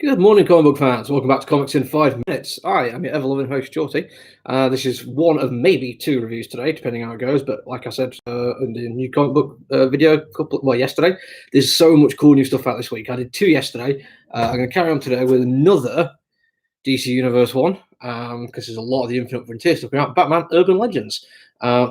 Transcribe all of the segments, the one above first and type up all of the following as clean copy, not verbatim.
Good morning, comic book fans. Welcome back to Comics in 5 Minutes. I am your ever-loving host, Shorty. This is one of maybe two reviews today, depending how it goes. But like I said in the new comic book video, yesterday, there's so much cool new stuff out this week. I did two yesterday. I'm going to carry on today with another DC Universe one, because there's a lot of the Infinite Frontier stuff coming out. Batman Urban Legends,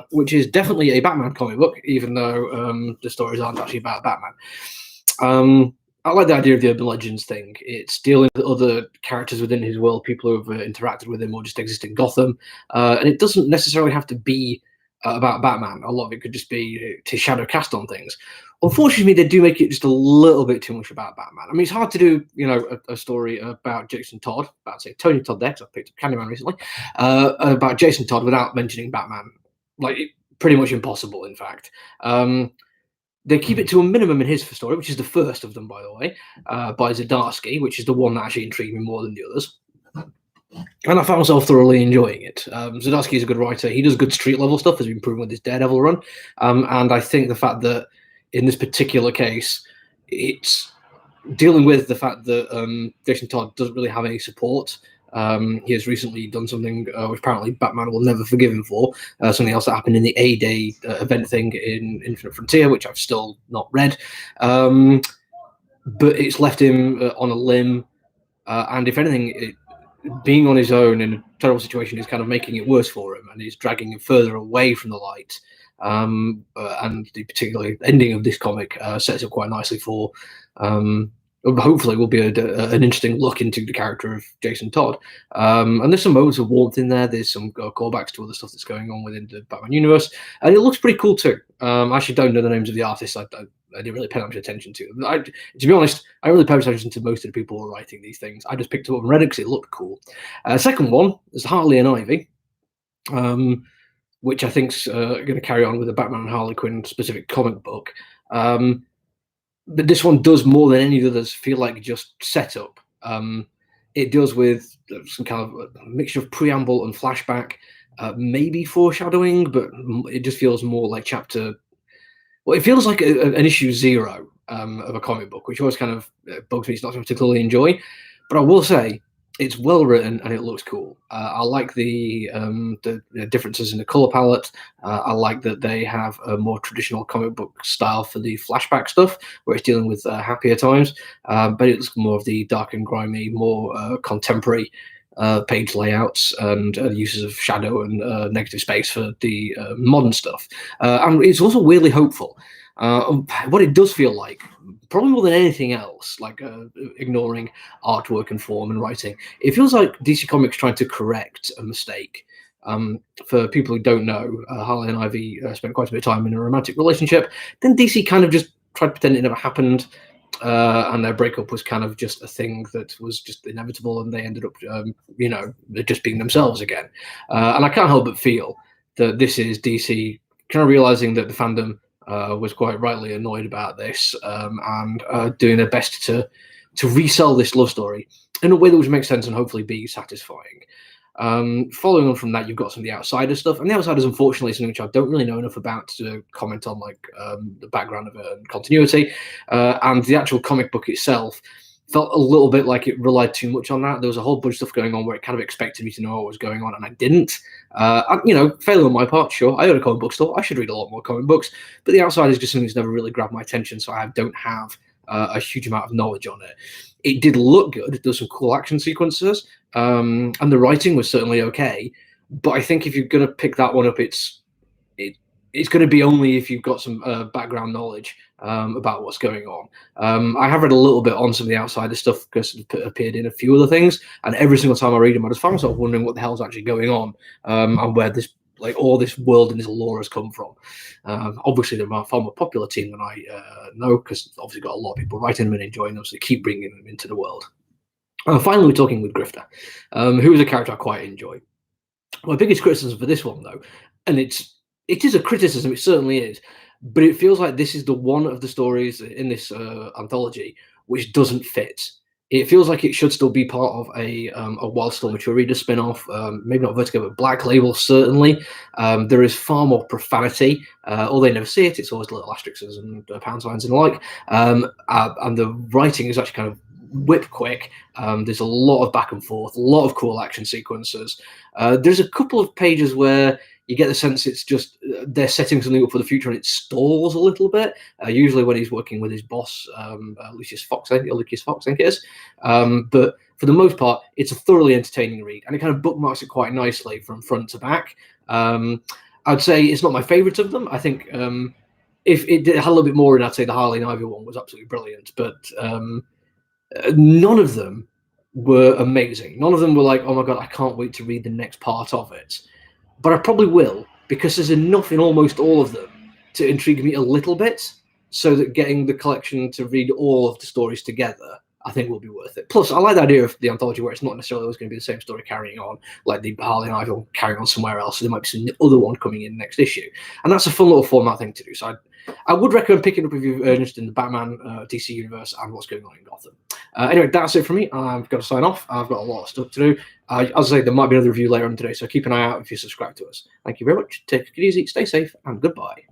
which is definitely a Batman comic book, even though the stories aren't actually about Batman. I like the idea of the Urban Legends thing. It's dealing with other characters within his world, people who have interacted with him or just exist in Gotham. And it doesn't necessarily have to be about Batman. A lot of it could just be to shadow cast on things. Unfortunately, they do make it just a little bit too much about Batman. I mean, it's hard to do, a story about Jason Todd, about, say, Tony Todd there, because I picked up Candyman recently, about Jason Todd without mentioning Batman. Like, pretty much impossible, in fact. They keep it to a minimum in his story, which is the first of them, by the way, by Zdarsky, which is the one that actually intrigued me more than the others. And I found myself thoroughly enjoying it. Zdarsky is a good writer. He does good street level stuff, as we've been proven with his Daredevil run. And I think the fact that in this particular case, it's dealing with the fact that Jason Todd doesn't really have any support. He has recently done something which apparently Batman will never forgive him for, something else that happened in the A-Day event thing in Infinite Frontier, which I've still not read. But it's left him on a limb, and if anything, being on his own in a terrible situation is kind of making it worse for him, and is dragging him further away from the light. And the particular ending of this comic sets up quite nicely for hopefully will be an interesting look into the character of Jason Todd. And there's some moments of warmth in there. There's some callbacks to other stuff that's going on within the Batman universe, and it looks pretty cool too. I actually don't know the names of the artists. I didn't really pay much attention to them. To be honest, I really pay attention to most of the people who are writing these things. I just picked them up and read it because it looked cool. Second one is Harley and Ivy, which I think's going to carry on with the Batman and Harley Quinn specific comic book. But this one does more than any of the others feel like just setup. It deals with some kind of a mixture of preamble and flashback, maybe foreshadowing, but it just feels more like chapter. Well, it feels like an issue 0 of a comic book, which always kind of bugs me. It's not particularly enjoy, but I will say it's well written and it looks cool. I like the differences in the color palette. I like that they have a more traditional comic book style for the flashback stuff, where it's dealing with happier times, but it's more of the dark and grimy, more contemporary page layouts and uses of shadow and negative space for the modern stuff. And it's also weirdly hopeful. What it does feel like, probably more than anything else, like ignoring artwork and form and writing, it feels like DC Comics trying to correct a mistake. For people who don't know, Harley and Ivy spent quite a bit of time in a romantic relationship. Then DC kind of just tried to pretend it never happened, and their breakup was kind of just a thing that was just inevitable, and they ended up, just being themselves again. And I can't help but feel that this is DC kind of realizing that the fandom was quite rightly annoyed about this, and doing their best to resell this love story in a way that would make sense and hopefully be satisfying. Following on from that, you've got some of the Outsider stuff, and the Outsiders, unfortunately, is something which I don't really know enough about to comment on, like the background of it and continuity. And the actual comic book itself felt a little bit like it relied too much on that. There was a whole bunch of stuff going on where it kind of expected me to know what was going on, and I didn't. Failure on my part, sure. I own a comic book store. I should read a lot more comic books, but the Outsider is just something that's never really grabbed my attention, so I don't have a huge amount of knowledge on it. It did look good. There's some cool action sequences, and the writing was certainly okay. But I think if you're going to pick that one up, it's going to be only if you've got some background knowledge about what's going on. I have read a little bit on some of the Outsider stuff because it appeared in a few other things, and every single time I read them, I just find myself wondering what the hell's actually going on, and where this, like, all this world and this lore has come from. Obviously, they're a far more popular team than I know, because obviously got a lot of people writing them and enjoying them, so they keep bringing them into the world. Finally, we're talking with Grifter, who is a character I quite enjoy. My biggest criticism for this one, though, and it is a criticism, it certainly is, but it feels like this is the one of the stories in this anthology which doesn't fit. It feels like it should still be part of a Wildstorm Mature Reader spin-off, maybe not Vertigo, but Black Label, certainly. There is far more profanity, although they never see it. It's always little asterisks and pound signs and the like. And the writing is actually kind of whip quick. There's a lot of back and forth, a lot of cool action sequences. There's a couple of pages where you get the sense it's just they're setting something up for the future and it stalls a little bit. Usually when he's working with his boss, Lucius Fox, I think it is. But for the most part, it's a thoroughly entertaining read, and it kind of bookmarks it quite nicely from front to back. I'd say it's not my favourite of them. I think if it had a little bit more in, I'd say the Harley and Ivy one was absolutely brilliant. But none of them were amazing. None of them were like, oh my god, I can't wait to read the next part of it. But I probably will, because there's enough in almost all of them to intrigue me a little bit, so that getting the collection to read all of the stories together, I think, will be worth it. Plus, I like the idea of the anthology where it's not necessarily always going to be the same story carrying on, like the Harley and Ivy carrying on somewhere else, so there might be some other one coming in next issue. And that's a fun little format thing to do. So I would recommend picking up if you're interested in the Batman DC universe and what's going on in Gotham. Anyway, that's it for me. I've got to sign off. I've got a lot of stuff to do. As I say, there might be another review later on today, so keep an eye out if you subscribe to us. Thank you very much. Take it easy, stay safe, and goodbye.